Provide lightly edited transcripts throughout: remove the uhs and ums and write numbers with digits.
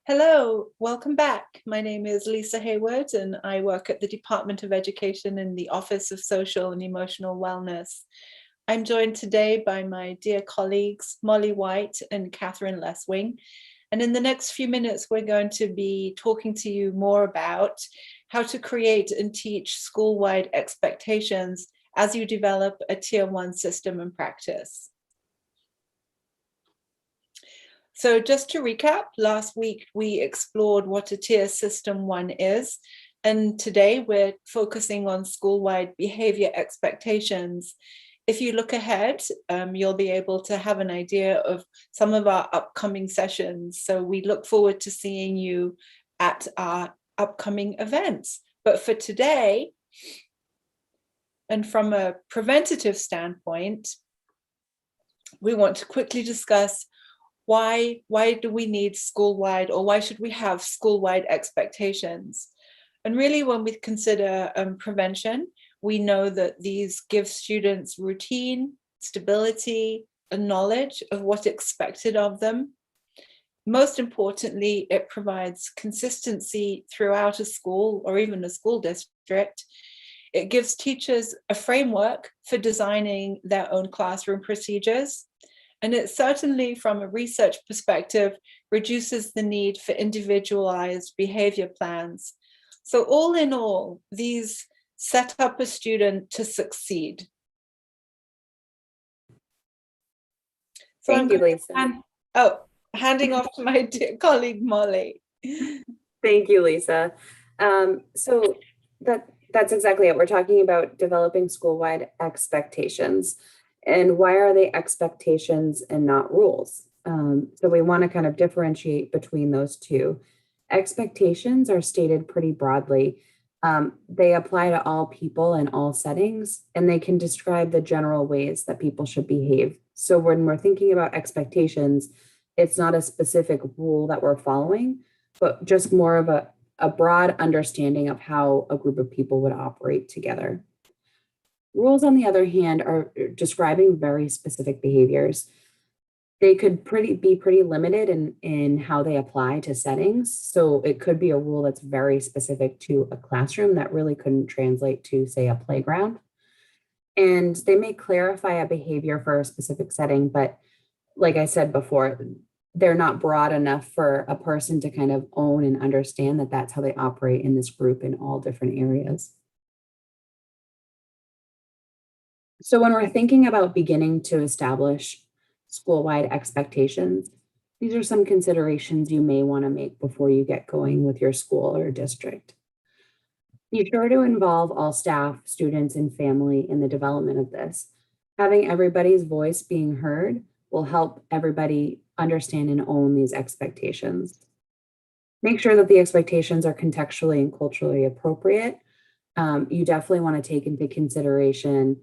Hello, welcome back. My name is Lisa Hayward and I work at the Department of Education in the Office of Social and Emotional Wellness. I'm joined today by my dear colleagues, Molly White and Catherine Leswing. And in the next few minutes, we're going to be talking to you more about how to create and teach school-wide expectations as you develop a Tier 1 system and practice. So just to recap, last week we explored what a Tier System 1 is, and today we're focusing on school-wide behavior expectations. If you look ahead, you'll be able to have an idea of some of our upcoming sessions. So we look forward to seeing you at our upcoming events. But for today, and from a preventative standpoint, we want to quickly discuss why do we need school-wide, or why should we have school-wide expectations? And really, when we consider prevention, we know that these give students routine, stability, and knowledge of what's expected of them. Most importantly, it provides consistency throughout a school or even a school district. It gives teachers a framework for designing their own classroom procedures. And it certainly, from a research perspective, reduces the need for individualized behavior plans. So all in all, these set up a student to succeed. So Thank you, Lisa. Handing off to my dear colleague, Molly. Thank you, Lisa. So that's exactly it. We're talking about developing school-wide expectations. And why are they expectations and not rules? So we want to kind of differentiate between those two. Expectations are stated pretty broadly. They apply to all people in all settings, and they can describe the general ways that people should behave. So when we're thinking about expectations, it's not a specific rule that we're following, but just more of a broad understanding of how a group of people would operate together. Rules, on the other hand, are describing very specific behaviors. They could be pretty limited in how they apply to settings. So it could be a rule that's very specific to a classroom that really couldn't translate to, say, a playground. And they may clarify a behavior for a specific setting, but like I said before, they're not broad enough for a person to kind of own and understand that that's how they operate in this group in all different areas. So when we're thinking about beginning to establish school-wide expectations, these are some considerations you may want to make before you get going with your school or district. Be sure to involve all staff, students, and family in the development of this. Having everybody's voice being heard will help everybody understand and own these expectations. Make sure that the expectations are contextually and culturally appropriate. You definitely want to take into consideration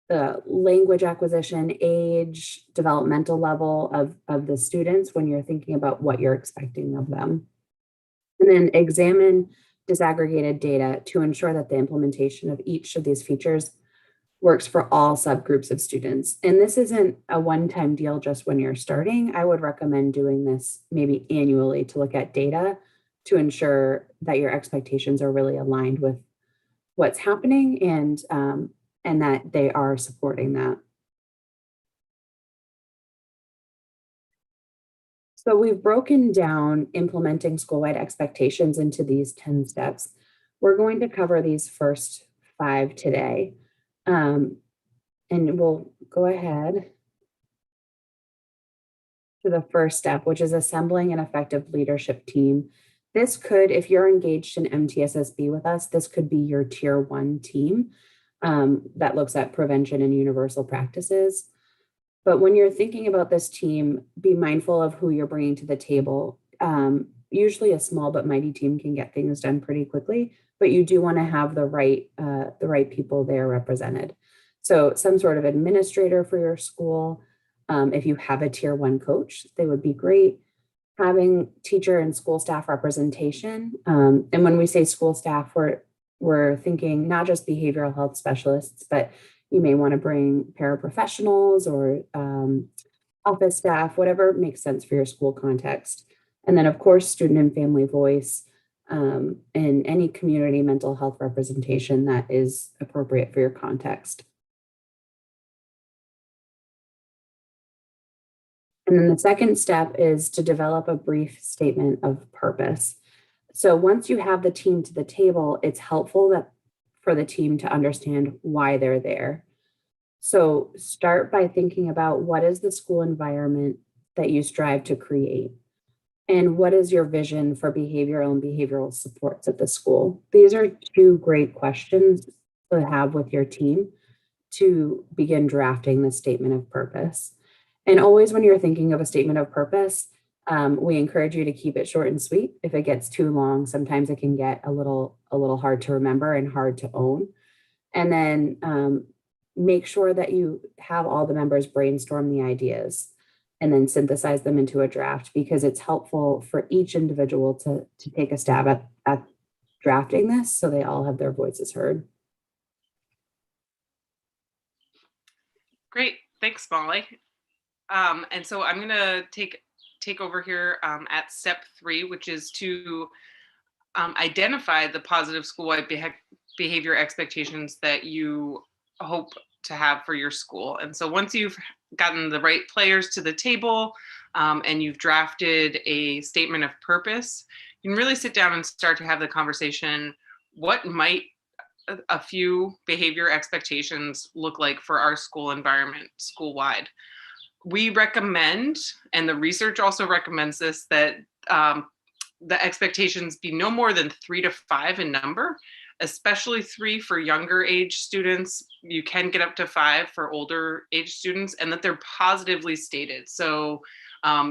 the language acquisition, age, developmental level of the students when you're thinking about what you're expecting of them. And then examine disaggregated data to ensure that the implementation of each of these features works for all subgroups of students. And this isn't a one-time deal just when you're starting. I would recommend doing this maybe annually to look at data to ensure that your expectations are really aligned with what's happening and that they are supporting that. So we've broken down implementing school-wide expectations into these 10 steps. We're going to cover these first 5 today. And we'll go ahead to the first step, which is assembling an effective leadership team. This could, if you're engaged in MTSS-B with us, this could be your Tier 1 team. That looks at prevention and universal practices. But when you're thinking about this team, be mindful of who you're bringing to the table. Usually a small but mighty team can get things done pretty quickly, but you do want to have the right people there represented. So some sort of administrator for your school. If you have a Tier 1 coach, they would be great. Having teacher and school staff representation. And when we say school staff, we're thinking not just behavioral health specialists, but you may want to bring paraprofessionals or office staff, whatever makes sense for your school context. And then of course, student and family voice, and any community mental health representation that is appropriate for your context. And then the second step is to develop a brief statement of purpose. So once you have the team to the table, it's helpful that for the team to understand why they're there. So start by thinking about what is the school environment that you strive to create? And what is your vision for behavioral and behavioral supports at the school? These are two great questions to have with your team to begin drafting the statement of purpose. And always when you're thinking of a statement of purpose, we encourage you to keep it short and sweet. If it gets too long, sometimes it can get a little hard to remember and hard to own. And then make sure that you have all the members brainstorm the ideas and then synthesize them into a draft, because it's helpful for each individual to take a stab at drafting this so they all have their voices heard. Great, thanks, Molly. And so I'm going to take over here at step 3, which is to identify the positive school-wide behavior expectations that you hope to have for your school. And so once you've gotten the right players to the table and you've drafted a statement of purpose, you can really sit down and start to have the conversation. What might a few behavior expectations look like for our school environment, school-wide? We recommend, and the research also recommends this, that the expectations be no more than 3 to 5 in number, especially 3 for younger age students. You can get up to 5 for older age students, and that they're positively stated. So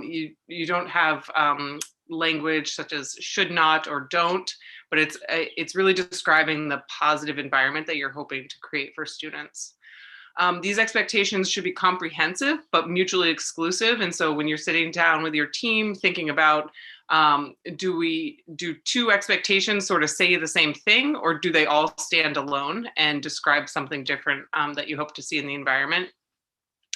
you don't have language such as should not or don't, but it's really describing the positive environment that you're hoping to create for students. These expectations should be comprehensive but mutually exclusive. And so when you're sitting down with your team thinking about, do 2 expectations sort of say the same thing, or do they all stand alone and describe something different that you hope to see in the environment?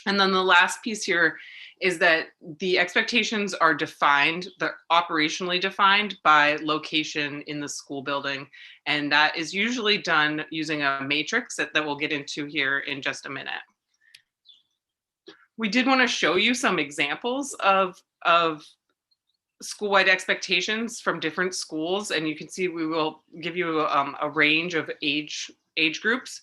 And then the last piece here is that the expectations are defined, they're operationally defined by location in the school building. And that is usually done using a matrix that we'll get into here in just a minute. We did want to show you some examples of school-wide expectations from different schools. And you can see we will give you a range of age groups.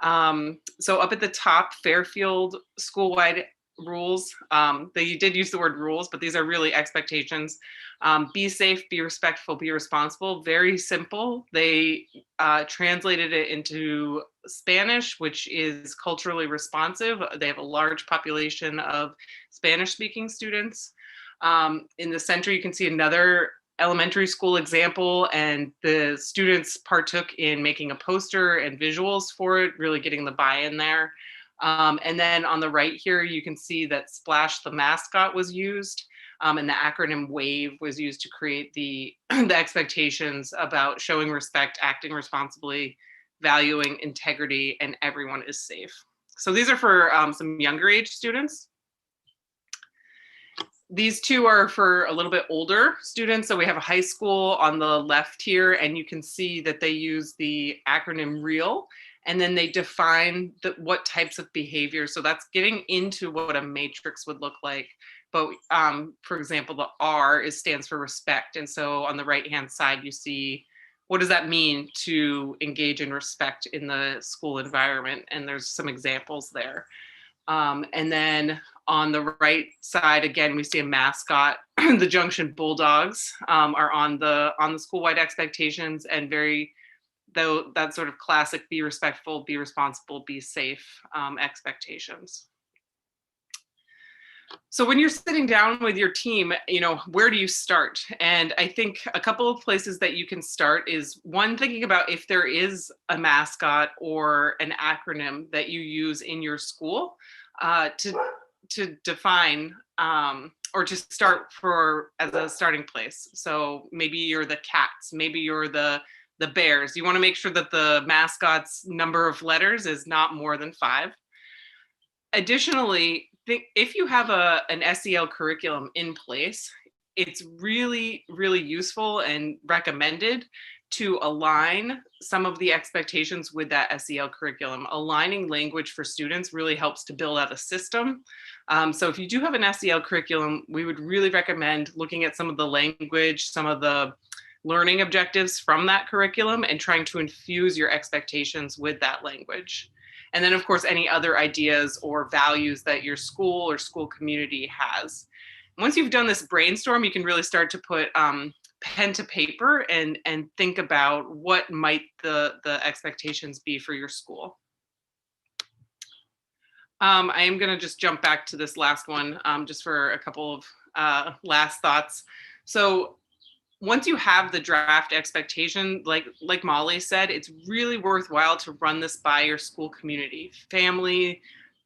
So up at the top, Fairfield school-wide rules. They did use the word rules, but these are really expectations. Be safe, be respectful, be responsible. Very simple. They translated it into Spanish, which is culturally responsive. They have a large population of Spanish-speaking students. In the center, you can see another elementary school example, and the students partook in making a poster and visuals for it, really getting the buy-in there. And then on the right here, you can see that Splash the mascot was used, and the acronym WAVE was used to create the expectations about showing respect, acting responsibly, valuing integrity, and everyone is safe. So these are for some younger age students. These 2 are for a little bit older students. So we have a high school on the left here, and you can see that they use the acronym REAL, and then they define what types of behavior. So that's getting into what a matrix would look like. But for example, the R stands for respect. And so on the right-hand side, you see, what does that mean to engage in respect in the school environment? And there's some examples there. And then on the right side, again, we see a mascot. The Junction Bulldogs are on the school-wide expectations, and though that sort of classic be respectful, be responsible, be safe expectations. So when you're sitting down with your team, where do you start? And I think a couple of places that you can start is, one, thinking about if there is a mascot or an acronym that you use in your school to define or to start as a starting place. So maybe you're the cats, maybe you're the bears. You want to make sure that the mascot's number of letters is not more than 5. Additionally, if you have an SEL curriculum in place, it's really, really useful and recommended to align some of the expectations with that SEL curriculum. Aligning language for students really helps to build out a system. So if you do have an SEL curriculum, we would really recommend looking at some of the language, some of the learning objectives from that curriculum, and trying to infuse your expectations with that language. And then, of course, any other ideas or values that your school or school community has. Once you've done this brainstorm, you can really start to put pen to paper and think about what might the expectations be for your school. I am going to just jump back to this last one just for a couple of last thoughts. So once you have the draft expectation, like Molly said, it's really worthwhile to run this by your school community, families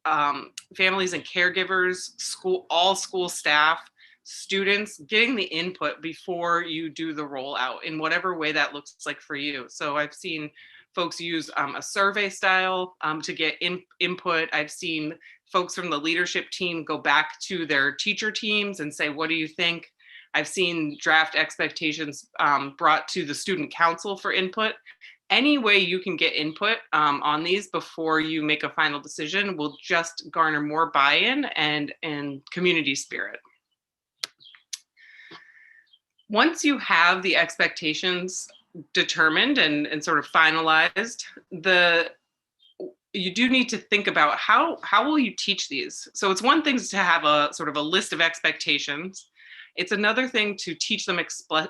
and caregivers, all school staff, students, getting the input before you do the rollout in whatever way that looks like for you. So I've seen folks use a survey style to get input. I've seen folks from the leadership team go back to their teacher teams and say, what do you think? I've seen draft expectations brought to the student council for input. Any way you can get input on these before you make a final decision will just garner more buy-in and community spirit. Once you have the expectations determined and sort of finalized, you do need to think about how will you teach these? So it's one thing to have a sort of a list of expectations. It's another thing to teach them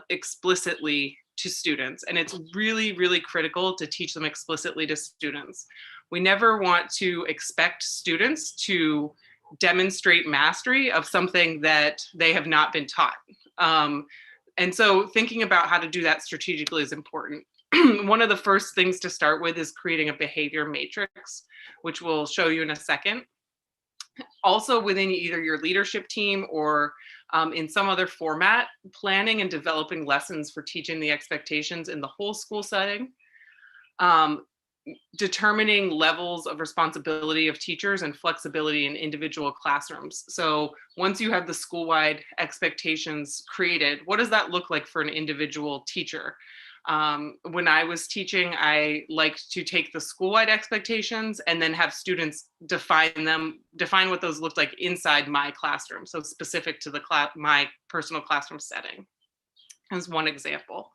explicitly to students. And it's really, really critical to teach them explicitly to students. We never want to expect students to demonstrate mastery of something that they have not been taught. And so thinking about how to do that strategically is important. One of the first things to start with is creating a behavior matrix, which we'll show you in a second. Also within either your leadership team or in some other format, planning and developing lessons for teaching the expectations in the whole school setting. Determining levels of responsibility of teachers and flexibility in individual classrooms. So once you have the school-wide expectations created, what does that look like for an individual teacher? When I was teaching, I liked to take the school-wide expectations and then have students define what those looked like inside my classroom. So specific to my personal classroom setting as one example.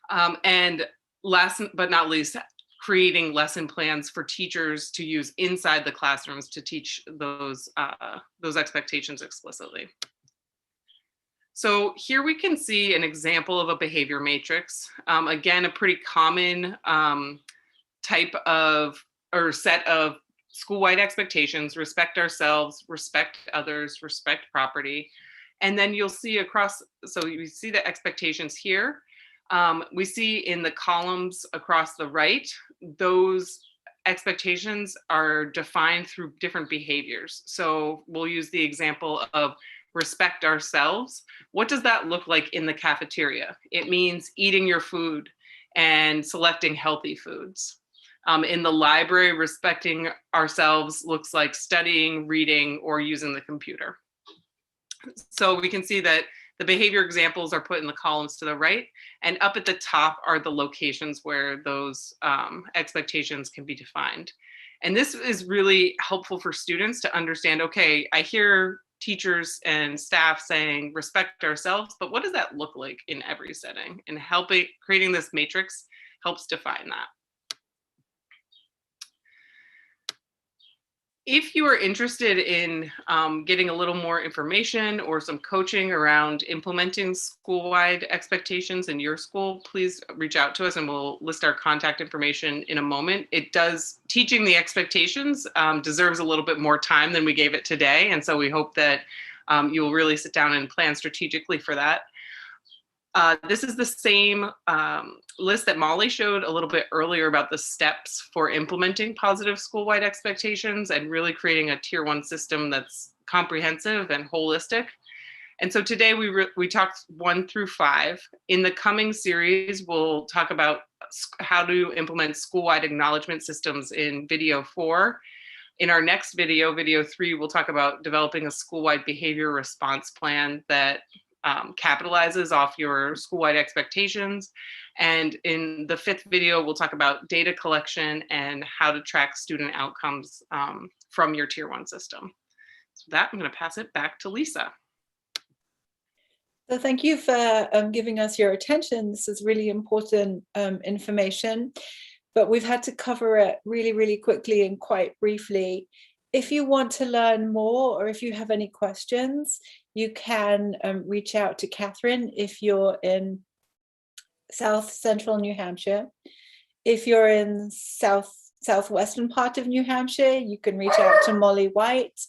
And last but not least, creating lesson plans for teachers to use inside the classrooms to teach those expectations explicitly. So here we can see an example of a behavior matrix. Again, a pretty common type of or set of school-wide expectations: respect ourselves, respect others, respect property. And then you'll see across, so you see the expectations here. We see in the columns across the right, those expectations are defined through different behaviors. So we'll use the example of respect ourselves. What does that look like in the cafeteria? It means eating your food and selecting healthy foods. In the library, respecting ourselves looks like studying, reading, or using the computer. So we can see that the behavior examples are put in the columns to the right, and up at the top are the locations where those expectations can be defined. And this is really helpful for students to understand, okay, I hear teachers and staff saying respect ourselves, but what does that look like in every setting? And creating this matrix helps define that. If you are interested in getting a little more information or some coaching around implementing school-wide expectations in your school, please reach out to us and we'll list our contact information in a moment. Teaching the expectations deserves a little bit more time than we gave it today. And so we hope that you'll really sit down and plan strategically for that. This is the same list that Molly showed a little bit earlier about the steps for implementing positive school-wide expectations and really creating a tier 1 system that's comprehensive and holistic. And so today we talked 1 through 5. In the coming series, we'll talk about how to implement school-wide acknowledgement systems in video 4. In our next video, video 3, we'll talk about developing a school-wide behavior response plan that capitalizes off your school-wide expectations. And in the 5th video, we'll talk about data collection and how to track student outcomes from your Tier 1 system. So with that, I'm going to pass it back to Lisa. So thank you for giving us your attention. This is really important information, but we've had to cover it really, really quickly and quite briefly. If you want to learn more, or if you have any questions, you can reach out to Catherine if you're in South Central New Hampshire. If you're in southwestern part of New Hampshire, you can reach out to Molly White,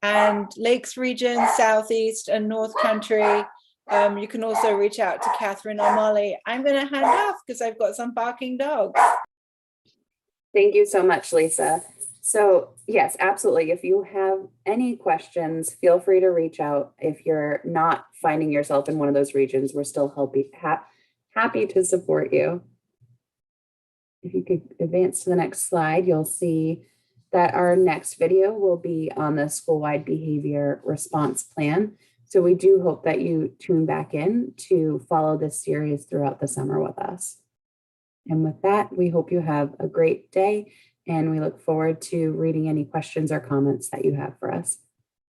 and Lakes region, Southeast and North Country. You can also reach out to Catherine or Molly. I'm going to hand off because I've got some barking dogs. Thank you so much, Lisa. So yes, absolutely. If you have any questions, feel free to reach out. If you're not finding yourself in one of those regions, we're still happy to support you. If you could advance to the next slide, you'll see that our next video will be on the school-wide behavior response plan. So we do hope that you tune back in to follow this series throughout the summer with us. And with that, we hope you have a great day, and we look forward to reading any questions or comments that you have for us.